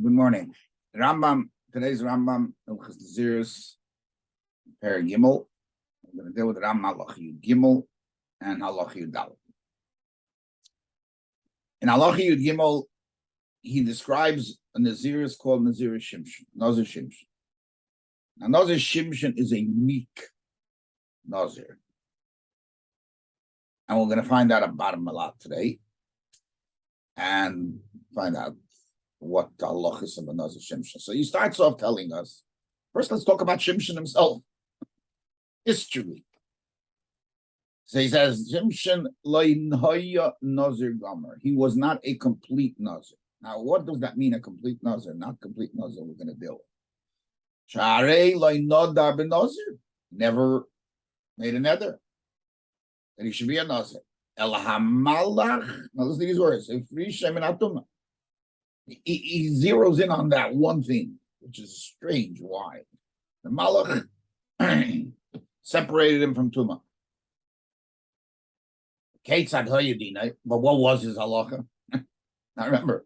Good morning. Today's Rambam, Nazir's Perokim. We're going to deal with Rambam Halacha Yud Gimel and Halacha Yud Dalet. In Halacha Yud Gimel, he describes a Nazir is called Nazir Shimshon. Nazir Shimshon. Now, Nazir Shimshon is a unique Nazir. And we're going to find out about him a lot today and find out what the halacha is of a Nazir Shimshon. So he starts off telling us, first let's talk about Shimshon himself. History. So he says, Shimshon lo'inhoya Nazir Gomer. He was not a complete Nazir. Now, what does that mean, a complete Nazir? Not complete Nazir, we're going to deal with. Sharei lo'inodar ben Nazir. Never made a nether that he should be a Nazir. El hamalach. Now listen to these words. He zeroes in on that one thing, which is strange. Why? The Malach separated him from Tumah. But what was his halacha? Now remember,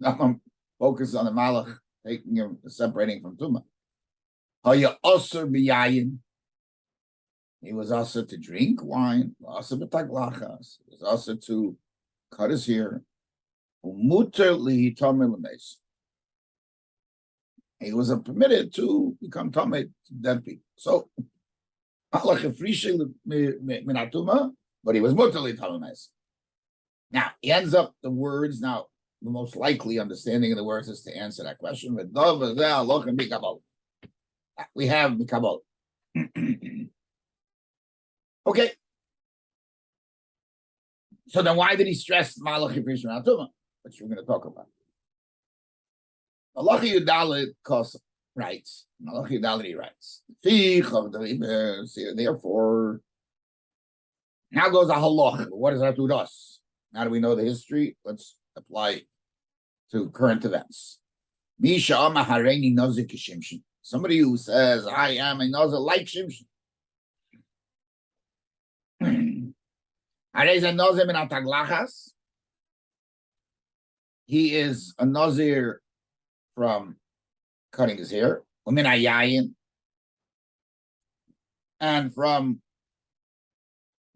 I'm focused on the Malach taking him, separating from Tumah. He was also to drink wine, also to taglachas. He was also to cut his hair. He was permitted to become tamei to dead people. So, but he was mutali tamei. Now he ends up the words. Now the most likely understanding of the words is to answer that question. We have mikabel. Okay. So then why did he stress malach ifrish minatuma? Which we're going to talk about. Halacha Yud Dalet writes. Halacha Yud Dalet he writes. Therefore, now goes a halacha. What does that have to do with us? Now that we know the history, let's apply it to current events. Misha Amar Hareini Nazir K'Shimshon. Somebody who says, I am a Nazir like Shimshon. He is a Nazir from cutting his hair, and from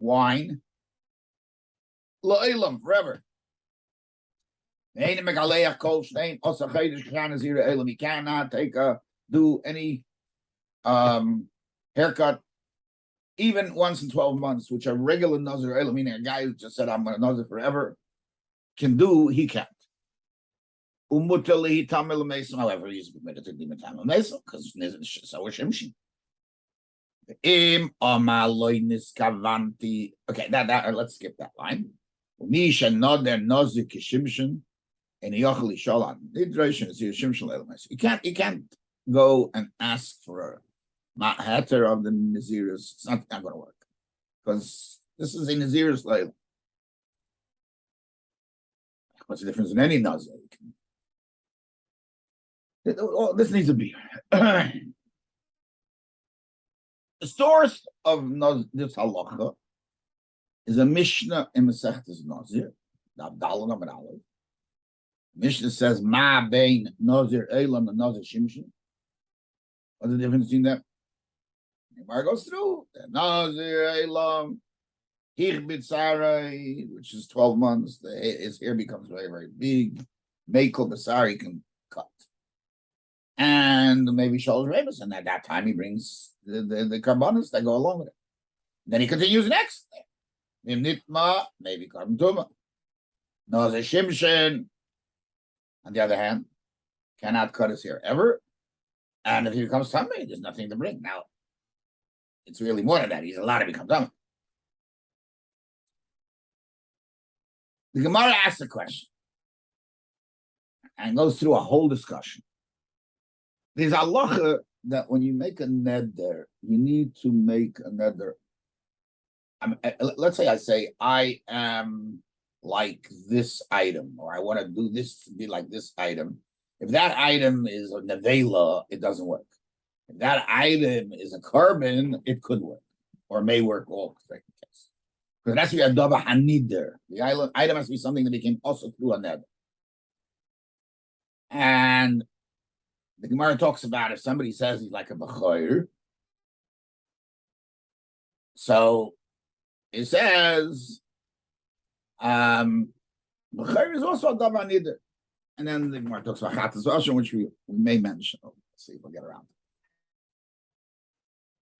wine, forever. He cannot do any haircut even once in 12 months, which a regular Nazir, meaning a guy who just said, I'm going to Nazir forever, can do, he can't. However, he's permitted to do Mitam Mesa because so is Shimshon. Okay, that let's skip that line. You can't go and ask for a hatter of the Naziris. It's not going to work because this is a Nazir's Layla. What's the difference in any Nazir? This needs to be the source of this halacha is a Mishnah in Masechtas Nazir. Mishnah says Ma bein Nazir Elam and Nazir Shimshon. What's the difference between them? Gemara goes through the Nazir Elam Hich B'Tzarai, which is 12 months. His hair becomes very, very big. Meikol B'Sari can cut. And maybe Shalosh Rebus, and at that time he brings the carbonates that go along with it. Then he continues next. Nitma, maybe Carbon Tuma. Nazir Shimshon, on the other hand, cannot cut his hair ever. And if he becomes tamei, there's nothing to bring. Now, it's really more than that. He's allowed to become tamei. The Gemara asks a question and goes through a whole discussion. There's a halacha that when you make a neder, you need to make a neder. Let's say I am like this item, or I want to do this to be like this item. If that item is a nevela, it doesn't work. If that item is a carbon, it could work, or may work all. Because that's the adaba hanider. The item has to be something that became also through a neder. And And the Gemara talks about if somebody says he's like a B'choir. So it says, B'choir is also a Davar Nidr. And then the Gemara talks about Chatas Osher, which we may mention. Let's see if we'll get around.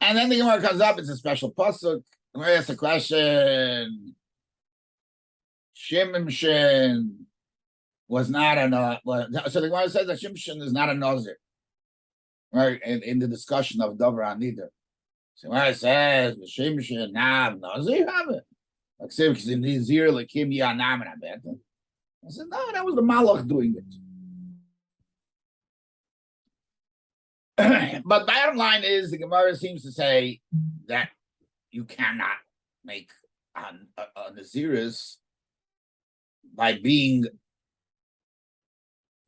And then the Gemara comes up, it's a special pasuk. I'm going to ask a question. Shimshon was not a so the Gemara says that Shimshon is not a Nazir, right? In the discussion of Davar Nidr. So when it says Shimshon Nav Nazir have it. Like say because in Nazir like Kim Yanam and I bet. I said, no, that was the Malach doing it. But bottom line is, the Gemara seems to say that you cannot make a Naziris by being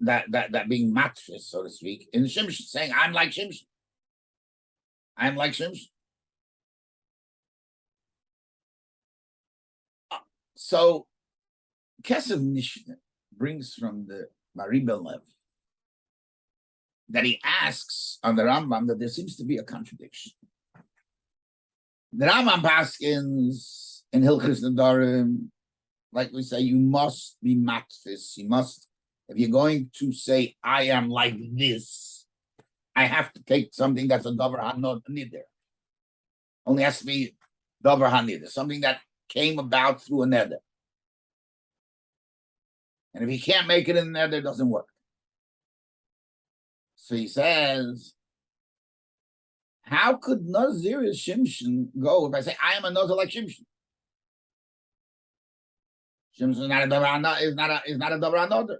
that being matfis, so to speak, in Shimshon, saying, I'm like Shimshon. I'm like Shimshon. So Kesef Mishnah brings from the Maribel that he asks on the Rambam that there seems to be a contradiction. The Rambam paskins in Hilchos Nedarim, like we say, you must be matfis. You must, if you're going to say, I am like this, I have to take something that's a Davar HaNidr. Only has to be Davar HaNidr, something that came about through a neder. And if he can't make it in the neder, it doesn't work. So he says, how could Nazir Shimshon go if I say I am a Nazir like Shimshon? Shimshon is not a Davar, is not a Davar Nodr.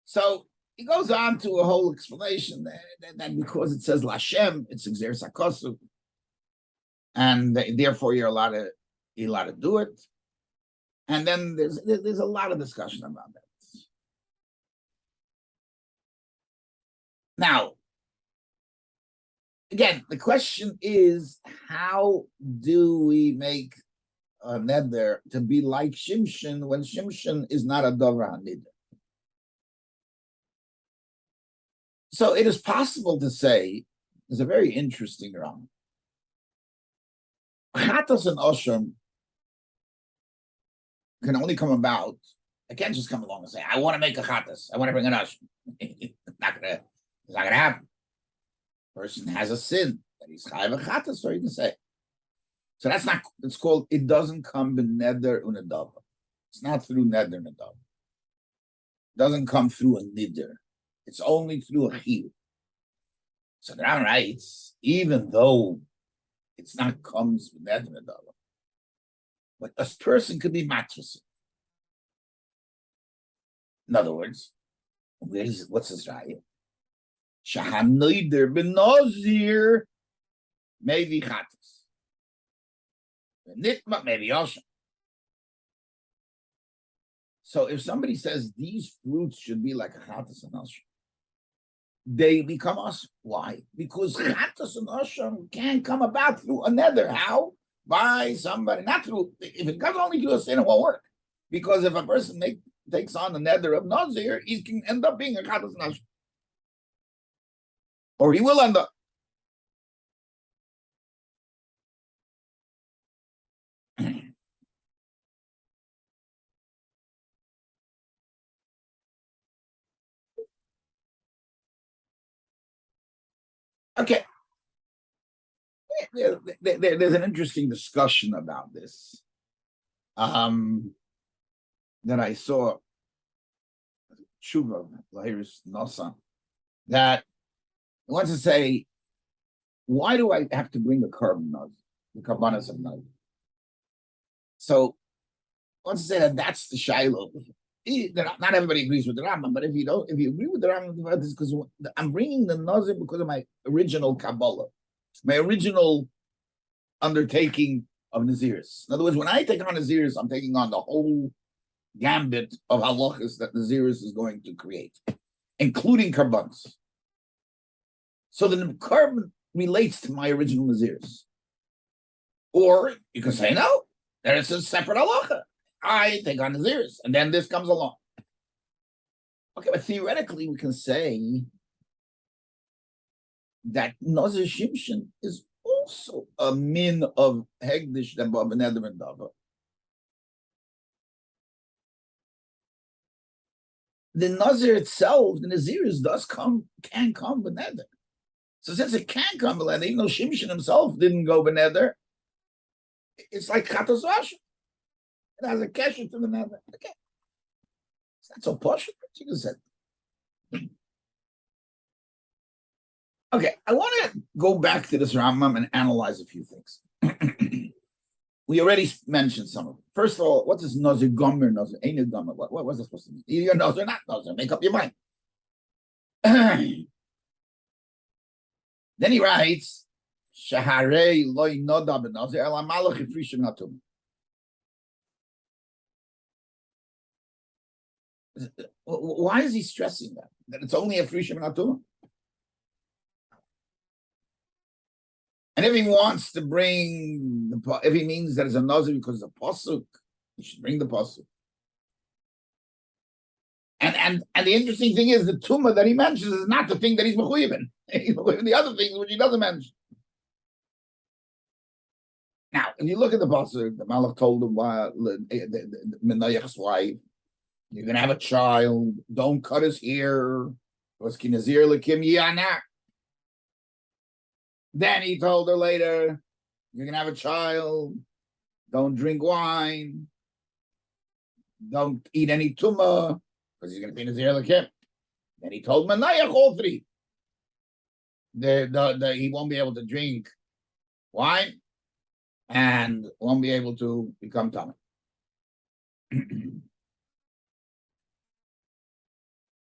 So he goes on to a whole explanation that because it says Lashem, it's Xer Sakosu, and therefore you're allowed to do it. And then there's a lot of discussion about that. Now, again, the question is, how do we make a neder to be like Shimshon when Shimshon is not a Davar HaNidr? So it is possible to say, there's a very interesting Rambam. Chatas and Osham can only come about. I can't just come along and say, I want to make a Chatas. I want to bring an Osham. It's not gonna happen. Person has a sin that he's chayav a Chatas, so you can say. So that's not, it's called, it doesn't come in neder unadava. It's not through neder unadava. It doesn't come through a nidr. It's only through a Shiur. So the Rambam writes, even though it's not comes with neder unadava, but a person could be matras. In other words, what's his raya? Shahanoider ben Nazir, maybe Chatas. Nitma, maybe also. So if somebody says these fruits should be like a Chatas and Asham, they become us. Why? Because Chatas and Asham can come about through a neder. How? By somebody, not through, if it comes only through a sin, it won't work. Because if a person takes on the neder of Nazir, he can end up being a Chatas and Asham. Or he will end up. Okay. There's an interesting discussion about this that I saw. Tshuva, Lahiris Nosa, that wants to say, why do I have to bring a carbon nug, the carbonas of nug? So I want to say that that's the shiloh. Not everybody agrees with the Rambam, but if you agree with the Rambam, it's because I'm bringing the Nazir because of my original Kabbalah, my original undertaking of Naziris. In other words, when I take on Naziris, I'm taking on the whole gambit of halachas that Naziris is going to create, including karbanos. So the carbon relates to my original Naziris. Or you can say, no, There is a separate halacha. I think on Naziris, and then this comes along. Okay, but theoretically, we can say that Nazir Shimshon is also a min of Hegdish than Bab and Edom and Dava. The Nazir itself, the Naziris can come Beneder. So since it can come Beneder, even though Shimshon himself didn't go Beneder, it's like Chatos Vasha. It has a kesher to the Beneder. Okay. It's not so posh, you can say. Okay, I want to go back to this Rambam and analyze a few things. We already mentioned some of them. First of all, what is Nazir Gomer, Nazir? Ain't it Gomer? What was that supposed to mean? Either you're Nazir or not Nazir. Make up your mind. Then he writes, Shaharei loy noda ben Nazir, ela malach ifrishim natum. Why is he stressing that? That it's only a frishim natum? And if he wants to bring if he means that it's a Nazir because it's a pasuk, he should bring the pasuk. And the interesting thing is the tumah that he mentions is not the thing that he's mechuyev in. He's mechuyev in the other things which he doesn't mention. Now, if you look at the pasuk, the Malach told him the Menayach's wife, you're going to have a child. Don't cut his hair. Nazir lekim yana. Then he told her later, you're going to have a child. Don't drink wine. Don't eat any tumah, because he's going to be Nazir lekim. Then he told Menayach all three. He won't be able to drink wine and won't be able to become tumah.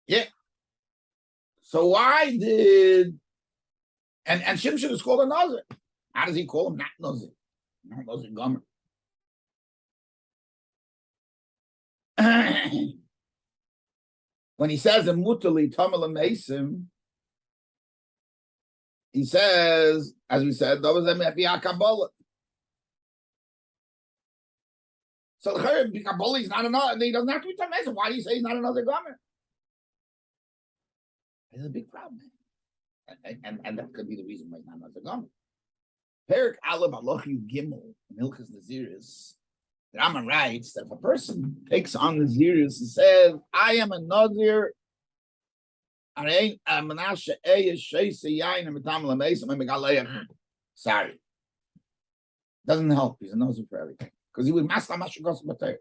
Yeah. So why did and Shimshon is called a Nazir? How does he call him not Nazir? Not Nazir Gomer. When he says in Mutali Tamil Mesim, he says, as we said, so the Kabbalah is not another. He doesn't have to be Tamil Mesim. Why do you say he's not another Gomer? It's a big problem. And that could be the reason why he's not another Gomer. Perik Aleph Alochi Gimel Milchas Naziris. The Rambam writes that if a person takes on Naziris and says, I am a Nazir, sorry. Doesn't help. He's a Nazir for everything. Because he was Masla Mashagos Bater.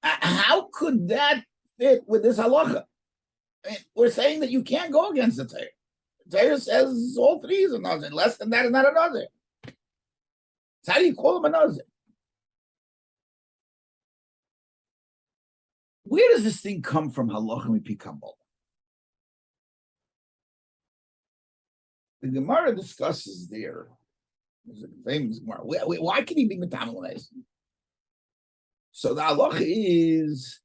How could that fit with this halacha? I mean, we're saying that you can't go against the Torah. The Torah says all three is a Nazir. Less than that is not a Nazir. So how do you call him a Nazir? Where does this thing come from, halacha mipi Kabbalah? The Gemara discusses there. There's a famous Gemara. Why can he be Metamel Mesim? So the halacha is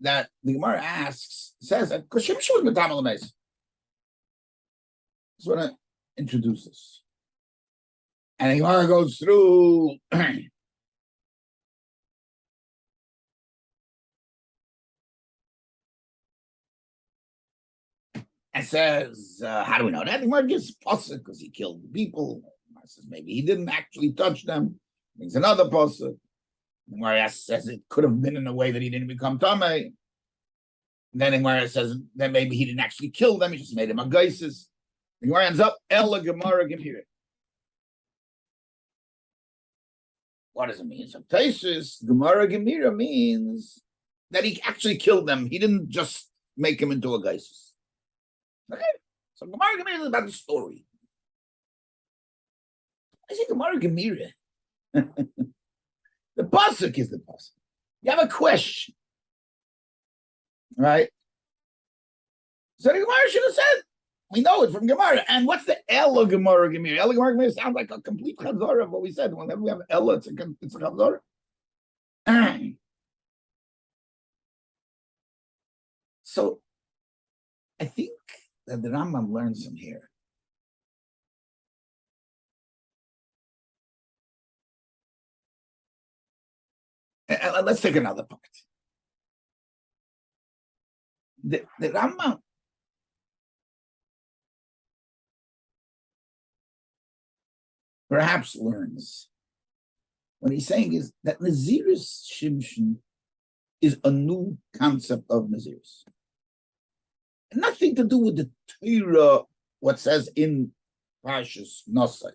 that the Gemara says that because Shimshon was Metamel Mesim. I just want to introduce this. And the Gemara goes through and says, how do we know that? The Gemara gives pasuk because he killed the people. The says maybe he didn't actually touch them. Brings another pasuk. The Gemara says it could have been in a way that he didn't become tamei. Then the Gemara says that maybe he didn't actually kill them. He just made them a geisis. The Gemara ends up Ella Gemara Gemira. What does it mean? So Taisus Gemara Gemira means that he actually killed them. He didn't just make him into a geisis. Okay, so Gemara Gemira is about the story. I say Gemara Gemira. The pasuk is the pasuk. You have a question, right? So the Gemara should have said, we know it from Gemara. And what's the Ella Gemara Gemira? Ella Gemara Gemira sounds like a complete chazorah of what we said. Whenever we have Ella, it's a chazorah. So I think that the Rambam learns from here. And let's take another part. The Rambam perhaps learns what he's saying is that Nazir's Shimshon is a new concept of Nazir's. Nothing to do with the Torah, what says in Parshas Nosai.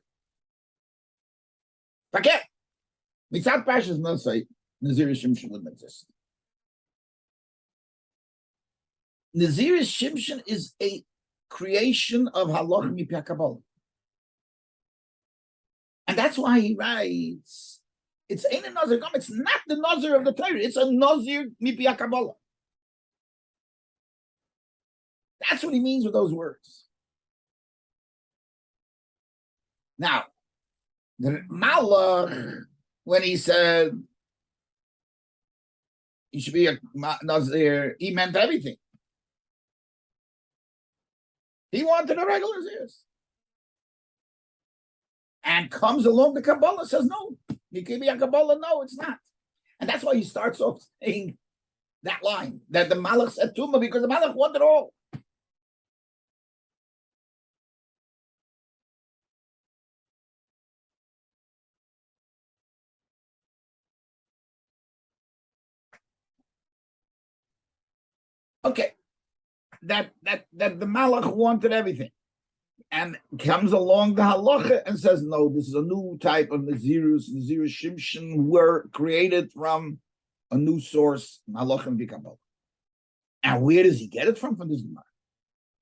Forget. Mitzat Parshas Nosai, Nazir's Shimshon wouldn't exist. Nazir's Shimshon is a creation of Halacha Mipia Kabbalah. And that's why he writes, it's ain't a Nazir, it's not the Nazir of the Torah, it's a Nazir Mipia Kabbalah. That's what he means with those words. Now, the Malach, when he said he should be a Nazir, he meant everything. He wanted a regular Nazir. And comes along the Kabbalah, says, no, you can be a Kabbalah, no, it's not. And that's why he starts off saying that line, that the Malach said Tumah, because the Malach wanted all. Okay, that the Malach wanted everything. And comes along the halacha and says, no, this is a new type of Nazirus. Nazirus Shimshon were created from a new source, halacha and Kabbalah. And where does he get it from this Gemara?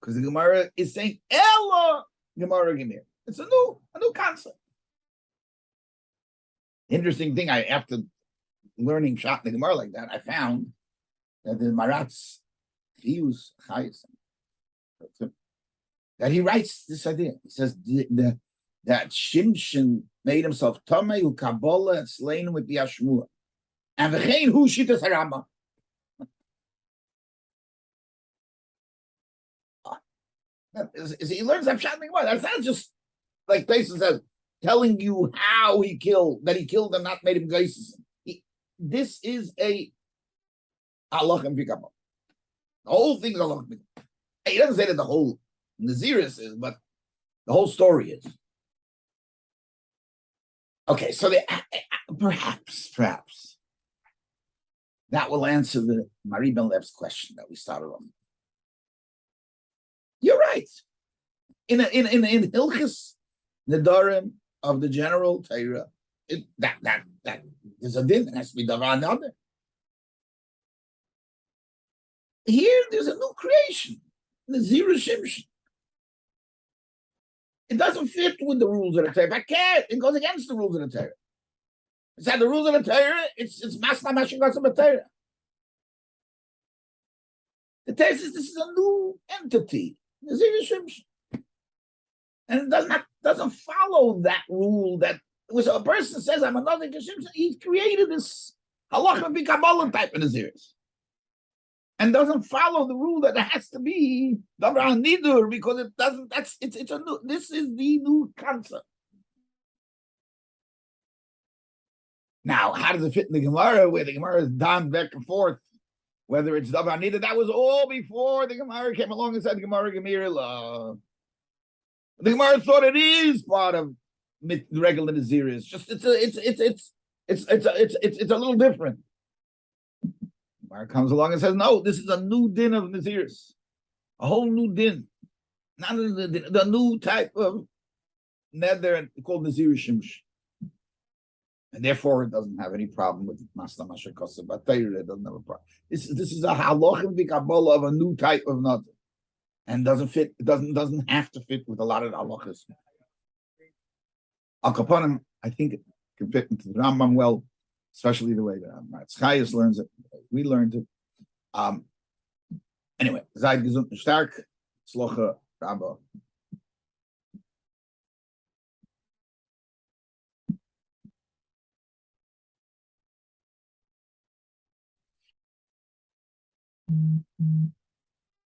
Because the Gemara is saying, Ella Gemara Gemir. It's a new concept. Interesting thing, after learning Shat in the Gemara like that, I found that the Maratz Chiyus Chayis, that he writes this idea. He says that Shimshon made himself Tomei u Kabbalah and slain with the Ashmua. And v'chein hu shitas harama. He learns that Pshat Gemara. That's not just like Tyson says, telling you how he killed, that he killed and not made him geisis. This is a halacha and Kabbalah. The whole thing is halacha. He doesn't say that the whole Nazirus is, but the whole story is. Okay, so perhaps that will answer the Marie Ben Lev's question that we started on. You're right. In Hilchis Nedarim of the general Torah, that there's a din, it has to be davar another. Here, there's a new creation, Nazirus Shimshon. It doesn't fit with the rules of the Torah. It goes against the rules of the Torah. It's at the rules of the Torah, it's Masna Mashigas of the Torah. The Torah says this is a new entity, Nazirus Shimshon. And it doesn't follow that rule that when a person says, I'm another Shimshon, he's created this halacha b'kabbalah type of Nazirus. And doesn't follow the rule that it has to be davar nidur, because it doesn't. It's a new. This is the new concept. Now, how does it fit in the Gemara, where the Gemara is done back and forth, whether it's davar nidur? That was all before the Gemara came along and said Gemara Gemira. The Gemara thought it is part of the regular Nazirus. Just it's a little different. Gemara comes along and says, no, this is a new din of Nazirus, a whole new din, not the new type of neder called Nazirus Shimshon, and therefore it doesn't have any problem with Masna Mashakasa Batayr. It doesn't have a problem. This is a halacha v'kabbalah of a new type of neder, and doesn't fit. It doesn't have to fit with a lot of the halachas. Al Kapanim, I think it can fit into the Rambam well, especially the way that Chayes learns it. We learned it. Anyway, seid gesund und stark. Slocha, Rabbi.